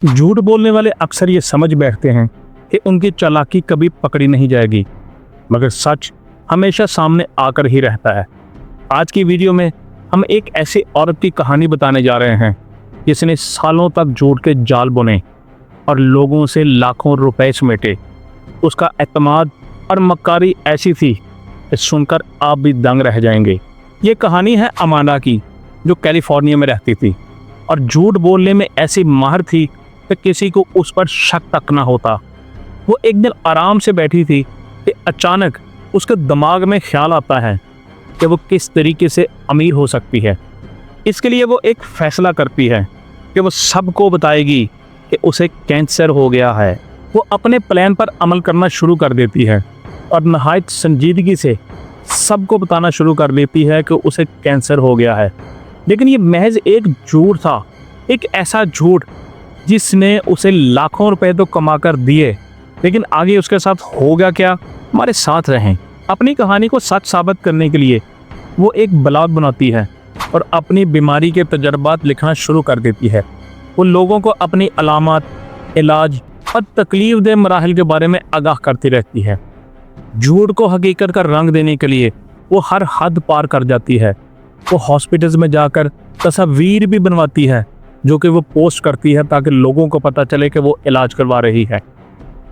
झूठ बोलने वाले अक्सर ये समझ बैठते हैं कि उनकी चालाकी कभी पकड़ी नहीं जाएगी, मगर सच हमेशा सामने आकर ही रहता है। आज की वीडियो में हम एक ऐसी औरत की कहानी बताने जा रहे हैं जिसने सालों तक झूठ के जाल बुने और लोगों से लाखों रुपए समेटे। उसका एतमाद और मक्कारी ऐसी थी कि सुनकर आप भी दंग रह जाएंगे। ये कहानी है अमांडा की, जो कैलिफोर्निया में रहती थी और झूठ बोलने में ऐसी माहिर थी कि किसी को उस पर शक तक ना होता। वो एक दिन आराम से बैठी थी कि अचानक उसके दिमाग में ख्याल आता है कि वो किस तरीके से अमीर हो सकती है। इसके लिए वो एक फैसला करती है कि वो सबको बताएगी कि उसे कैंसर हो गया है। वो अपने प्लान पर अमल करना शुरू कर देती है और नहायत संजीदगी से सबको बताना शुरू कर देती है कि उसे कैंसर हो गया है। लेकिन ये महज एक झूठ था, एक ऐसा झूठ जिसने उसे लाखों रुपए तो कमा कर दिए। लेकिन आगे उसके साथ हो गया क्या, हमारे साथ रहें। अपनी कहानी को सच साबित करने के लिए वो एक ब्लॉग बनाती है और अपनी बीमारी के तजर्बात लिखना शुरू कर देती है। वो लोगों को अपनी अलामत, इलाज और तकलीफ दे मराहल के बारे में आगाह करती रहती है। झूठ को हकीकत का रंग देने के लिए वो हर हद पार कर जाती है। वो हॉस्पिटल्स में जाकर तस्वीर भी बनवाती है जो कि वो पोस्ट करती है ताकि लोगों को पता चले कि वो इलाज करवा रही है।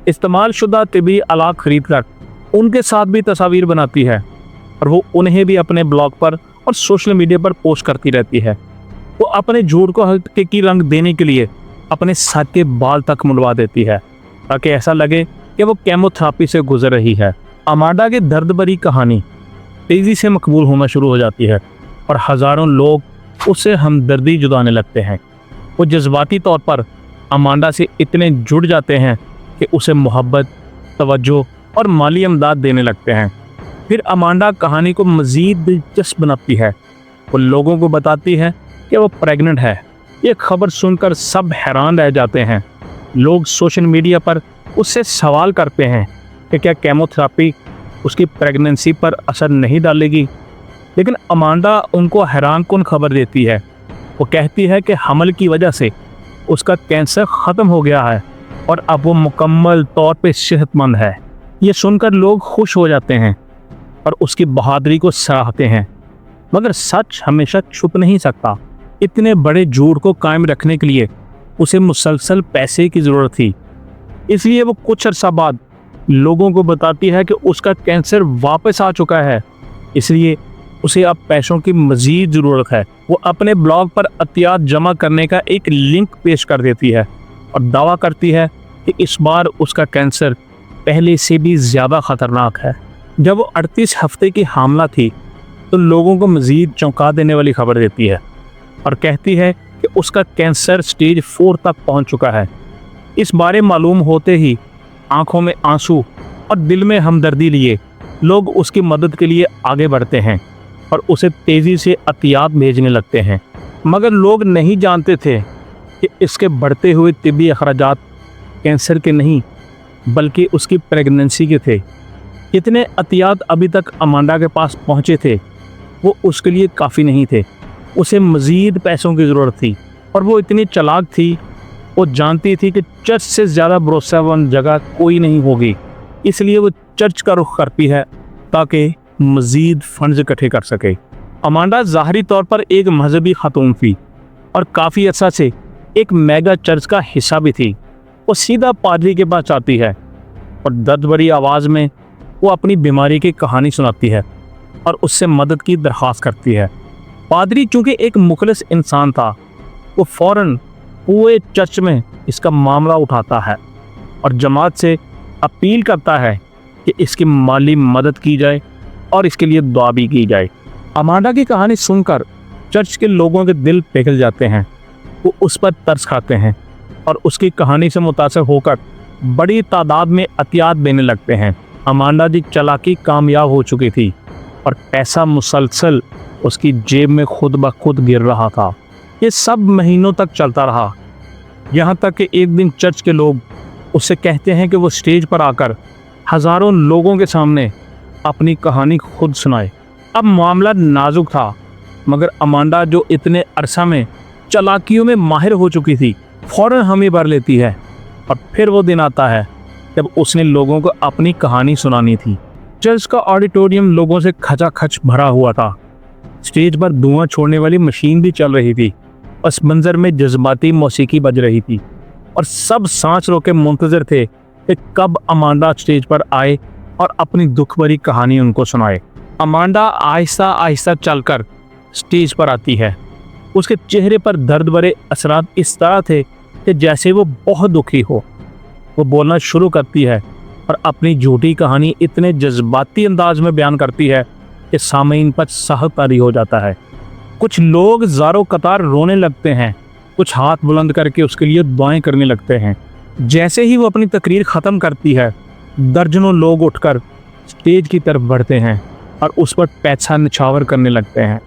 इस्तेमाल शुदा तिबी आलात खरीद कर उनके साथ भी तस्वीर बनाती है और वो उन्हें भी अपने ब्लॉग पर और सोशल मीडिया पर पोस्ट करती रहती है। वो अपने झूठ को हकीकी रंग देने के लिए अपने सर के बाल तक मुंडवा देती है ताकि ऐसा लगे कि वो केमोथेरेपी से गुजर रही है। अमांडा की दर्द भरी कहानी तेजी से मकबूल होना शुरू हो जाती है और हज़ारों लोग उससे हमदर्दी जुटाने लगते हैं। वो जज्बाती तौर पर अमांडा से इतने जुड़ जाते हैं कि उसे मोहब्बत, तवज्जो और माली इमदाद देने लगते हैं। फिर अमांडा कहानी को मज़ीद दिलचस्प बनाती है। वो लोगों को बताती है कि वो प्रेग्नेंट है। ये खबर सुनकर सब हैरान रह जाते हैं। लोग सोशल मीडिया पर उससे सवाल करते हैं कि क्या केमोथेरेपी उसकी प्रेगनेंसी पर असर नहीं डालेगी। लेकिन अमांडा उनको हैरानकुन खबर देती है। वो कहती है कि हमल की वजह से उसका कैंसर ख़त्म हो गया है और अब वो मुकम्मल तौर पे सेहतमंद है। ये सुनकर लोग खुश हो जाते हैं और उसकी बहादुरी को सराहते हैं। मगर सच हमेशा छुप नहीं सकता। इतने बड़े झूठ को कायम रखने के लिए उसे मुसलसल पैसे की ज़रूरत थी। इसलिए वो कुछ अर्सा बाद लोगों को बताती है कि उसका कैंसर वापस आ चुका है, इसलिए उसे अब पैसों की मज़ीद ज़रूरत है। वो अपने ब्लॉग पर अतियात जमा करने का एक लिंक पेश कर देती है और दावा करती है कि इस बार उसका कैंसर पहले से भी ज़्यादा ख़तरनाक है। जब वो 38 हफ्ते की हामला थी तो लोगों को मज़ीद चौंका देने वाली खबर देती है और कहती है कि उसका कैंसर स्टेज 4 तक पहुंच चुका है। इस बारे मालूम होते ही आंखों में आंसू और दिल में हमदर्दी लिए लोग उसकी मदद के लिए आगे बढ़ते हैं और उसे तेज़ी से अतियात भेजने लगते हैं। मगर लोग नहीं जानते थे कि इसके बढ़ते हुए तिब्बी अखराजात कैंसर के नहीं बल्कि उसकी प्रेगनेंसी के थे। कितने अतियात अभी तक अमांडा के पास पहुँचे थे वो उसके लिए काफ़ी नहीं थे। उसे मज़ीद पैसों की ज़रूरत थी और वो इतनी चालाक थी। वो जानती थी कि चर्च से ज़्यादा भरोसेमंद जगह कोई नहीं होगी, इसलिए वो चर्च का रुख करती है ताकि मज़ीद फंड्स इकट्ठे कर सके। अमांडा ज़ाहरी तौर पर एक मजहबी खातून थी और काफ़ी अर्सा से एक मेगा चर्च का हिस्सा भी थी। वो सीधा पादरी के पास आती है और दर्द भरी आवाज़ में वो अपनी बीमारी की कहानी सुनाती है और उससे मदद की दरख्वास्त करती है। पादरी चूँकि एक मुखलिस इंसान था, वो फ़ौरन पूरे चर्च में इसका मामला उठाता है और जमात से अपील करता है कि इसकी माली मदद की जाए और इसके लिए दुआ भी की जाए। अमांडा की कहानी सुनकर चर्च के लोगों के दिल पिघल जाते हैं। वो उस पर तरस खाते हैं और उसकी कहानी से मुतासर होकर बड़ी तादाद में अतियात देने लगते हैं। अमांडा की चालाकी कामयाब हो चुकी थी और पैसा मुसलसल उसकी जेब में खुद ब खुद गिर रहा था। ये सब महीनों तक चलता रहा, यहाँ तक कि एक दिन चर्च के लोग उससे कहते हैं कि वो स्टेज पर आकर हज़ारों लोगों के सामने अपनी कहानी खुद सुनाए। अब मामला नाजुक था, मगर अमांडा जो इतने अरसा में चालाकियों में माहिर हो चुकी थी, फौरन हामी भर लेती है। और फिर वो दिन आता है जब उसने लोगों को अपनी कहानी सुनानी थी। चर्च का ऑडिटोरियम लोगों से खचाखच भरा हुआ था। स्टेज पर धुआं छोड़ने वाली मशीन भी चल रही थी। उस मंजर में जज्बाती मौसीकी बज रही थी और सब सांस रोके मुंतजर थे कि कब अमांडा स्टेज पर आए और अपनी दुख भरी कहानी उनको सुनाए। अमांडा आहिस्ता आहिस्ता चलकर स्टेज पर आती है। उसके चेहरे पर दर्द भरे असरात इस तरह थे कि जैसे वो बहुत दुखी हो। वो बोलना शुरू करती है और अपनी झूठी कहानी इतने जज्बाती अंदाज में बयान करती है कि सामीन पर साह तारी हो जाता है। कुछ लोग ज़ारो कतार रोने लगते हैं, कुछ हाथ बुलंद करके उसके लिए दुआएं करने लगते हैं। जैसे ही वो अपनी तकरीर ख़त्म करती है, दर्जनों लोग उठकर स्टेज की तरफ बढ़ते हैं और उस पर पैसा निछावर करने लगते हैं।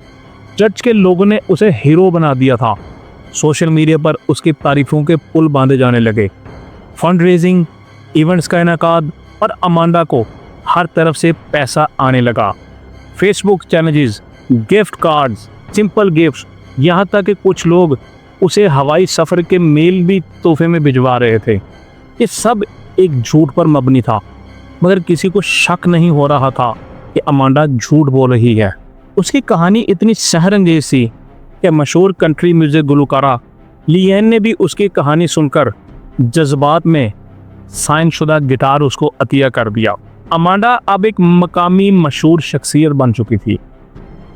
चर्च के लोगों ने उसे हीरो बना दिया था। सोशल मीडिया पर उसकी तारीफों के पुल बांधे जाने लगे। फंड रेजिंग, इवेंट्स का इनेकाद और अमांडा को हर तरफ से पैसा आने लगा। Facebook challenges, gift cards, simple gifts, यहाँ तक कि कुछ लोग उसे हवाई सफ़र के मेल भी तोहफे में भिजवा रहे थे। ये सब एक झूठ पर मबनी था, मगर किसी को शक नहीं हो रहा था कि अमांडा झूठ बोल रही है। उसकी कहानी इतनी सहरंगेज थी कि मशहूर कंट्री म्यूजिक गुलकारा लिएन ने भी उसकी कहानी सुनकर जज्बात में साइन शुदा गिटार उसको अतिया कर दिया। अमांडा अब एक मकामी मशहूर शख्सियत बन चुकी थी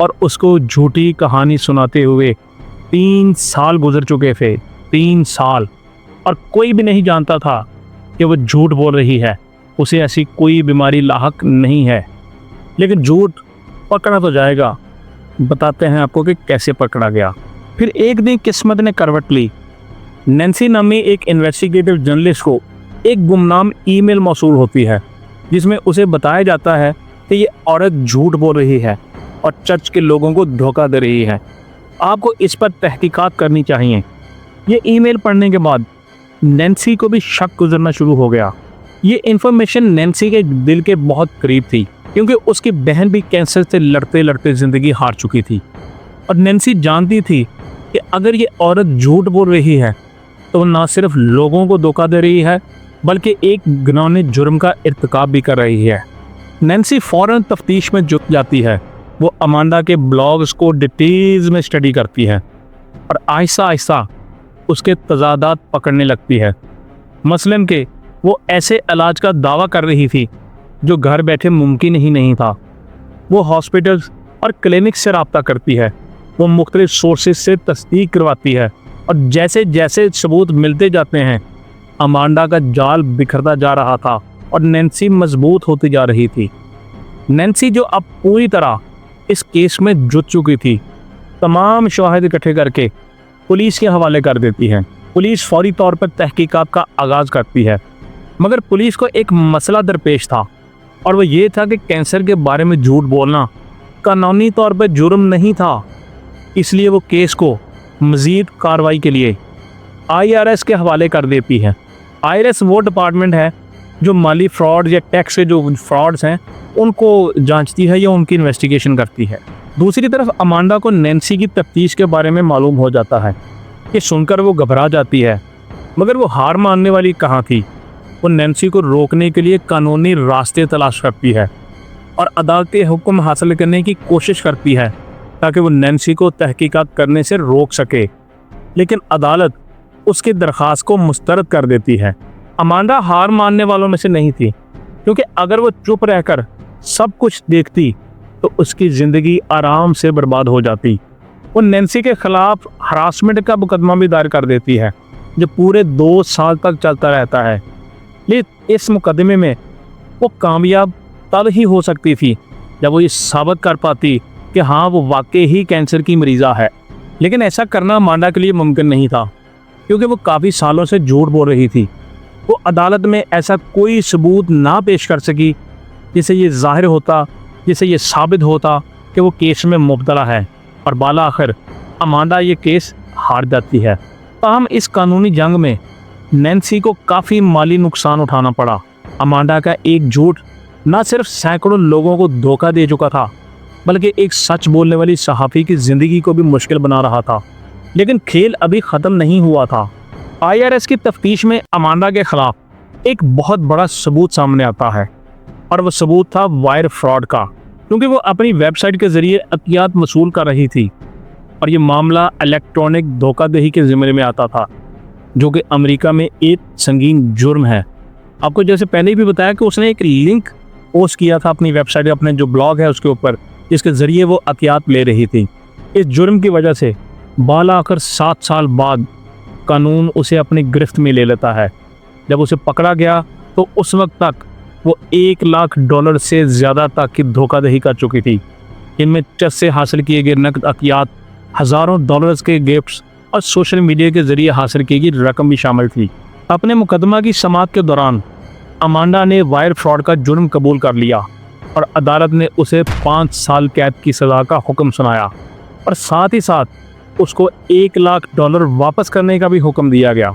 और उसको झूठी कहानी सुनाते हुए 3 साल गुजर चुके थे। 3 साल, और कोई भी नहीं जानता था कि वो झूठ बोल रही है। उसे ऐसी कोई बीमारी लाहक नहीं है। लेकिन झूठ पकड़ा तो जाएगा। बताते हैं आपको कि कैसे पकड़ा गया। फिर एक दिन किस्मत ने करवट ली। नैन्सी नामी एक इन्वेस्टिगेटिव जर्नलिस्ट को एक गुमनाम ईमेल मौसूल होती है जिसमें उसे बताया जाता है कि ये औरत झूठ बोल रही है और चर्च के लोगों को धोखा दे रही है। आपको इस पर तहकीकात करनी चाहिए। ये ईमेल पढ़ने के बाद नैन्सी को भी शक गुजरना शुरू हो गया। ये इन्फॉर्मेशन नैन्सी के दिल के बहुत करीब थी, क्योंकि उसकी बहन भी कैंसर से लड़ते लड़ते ज़िंदगी हार चुकी थी। और नैन्सी जानती थी कि अगर ये औरत झूठ बोल रही है तो वो ना सिर्फ लोगों को धोखा दे रही है, बल्कि एक घिनौने जुर्म का इर्तिकाब भी कर रही है। नैन्सी फ़ौरन तफ्तीश में जुट जाती है। वो अमांडा के ब्लॉग्स को डिटेल्स में स्टडी करती है और आहिस्ता आहिस्ता उसके तजादात पकड़ने लगती है। मसलन कि वो ऐसे इलाज का दावा कर रही थी जो घर बैठे मुमकिन ही नहीं था। वो हॉस्पिटल्स और क्लिनिक से रब्ता करती है। वो मुख्तलिफ सोर्सेज से तस्दीक करवाती है और जैसे जैसे सबूत मिलते जाते हैं, अमांडा का जाल बिखरता जा रहा था और नैन्सी मजबूत होती जा रही थी। नैन्सी जो अब पूरी तरह इस केस में जुट चुकी थी, तमाम शवाहिद इकट्ठे करके पुलिस के हवाले कर देती है। पुलिस फौरी तौर पर तहकीकात का आगाज़ करती है, मगर पुलिस को एक मसला दरपेश था और वो ये था कि कैंसर के बारे में झूठ बोलना कानूनी तौर पर जुर्म नहीं था। इसलिए वो केस को मज़ीद कार्रवाई के लिए IRS के हवाले कर देती है। IRS वो डिपार्टमेंट है जो माली फ्रॉड या टैक्स के जो फ्रॉड्स हैं उनको जांचती है या उनकी इन्वेस्टिगेशन करती है। दूसरी तरफ अमांडा को नैन्सी की तफ्तीश के बारे में मालूम हो जाता है। कि सुनकर वो घबरा जाती है, मगर वो हार मानने वाली कहाँ थी। वो नैन्सी को रोकने के लिए कानूनी रास्ते तलाश करती है और अदालती हुक्म हासिल करने की कोशिश करती है ताकि वो नैन्सी को तहकीकात करने से रोक सके। लेकिन अदालत उसकी दरख्वास्त को मुस्तरद कर देती है। अमांडा हार मानने वालों में से नहीं थी, क्योंकि अगर वो चुप रहकर सब कुछ देखती तो उसकी ज़िंदगी आराम से बर्बाद हो जाती। वो नैन्सी के खिलाफ हरासमेंट का मुकदमा भी दायर कर देती है, जो पूरे 2 साल तक चलता रहता है। लेकिन इस मुकदमे में वो कामयाब तब ही हो सकती थी जब वो ये साबित कर पाती कि हाँ, वो वाकई ही कैंसर की मरीज़ा है। लेकिन ऐसा करना अमांडा के लिए मुमकिन नहीं था, क्योंकि वो काफ़ी सालों से झूठ बोल रही थी। वो अदालत में ऐसा कोई सबूत ना पेश कर सकी जिससे ये ज़ाहिर होता, जिससे ये साबित होता कि वो केस में मुब्तला है, और बाला आखिर अमांडा ये केस हार जाती है। ताहम इस कानूनी जंग में नैन्सी को काफ़ी माली नुकसान उठाना पड़ा। अमांडा का एक झूठ न सिर्फ सैकड़ों लोगों को धोखा दे चुका था, बल्कि एक सच बोलने वाली सहाफ़ी की ज़िंदगी को भी मुश्किल बना रहा था। लेकिन खेल अभी ख़त्म नहीं हुआ था। IRS की तफ्तीश में अमांडा के खिलाफ एक बहुत बड़ा सबूत सामने आता है और वो सबूत था वायर फ्रॉड का, क्योंकि वो अपनी वेबसाइट के जरिए अतियात वसूल कर रही थी और ये मामला इलेक्ट्रॉनिक धोखाधड़ी के ज़िम्मे में आता था, जो कि अमेरिका में एक संगीन जुर्म है। आपको जैसे पहले ही भी बताया कि उसने एक लिंक पोस्ट किया था अपनी वेबसाइट, अपने जो ब्लॉग है उसके ऊपर, जिसके ज़रिए वो अतियात ले रही थी। इस जुर्म की वजह से बाला आकर 7 साल बाद कानून उसे अपनी गिरफ्त में ले लेता है। जब उसे पकड़ा गया तो उस वक्त तक वो $1 लाख से ज़्यादा तक की धोखाधड़ी कर चुकी थी। इनमें चेस से हासिल किए गए नकद अतियात, हज़ारों डॉलर्स के गिफ्ट्स और सोशल मीडिया के ज़रिए हासिल की गई रकम भी शामिल थी। अपने मुकदमा की समाअत के दौरान अमांडा ने वायर फ्रॉड का जुर्म कबूल कर लिया और अदालत ने उसे 5 साल कैद की सज़ा का हुक्म सुनाया और साथ ही साथ उसको $1 लाख वापस करने का भी हुक्म दिया गया।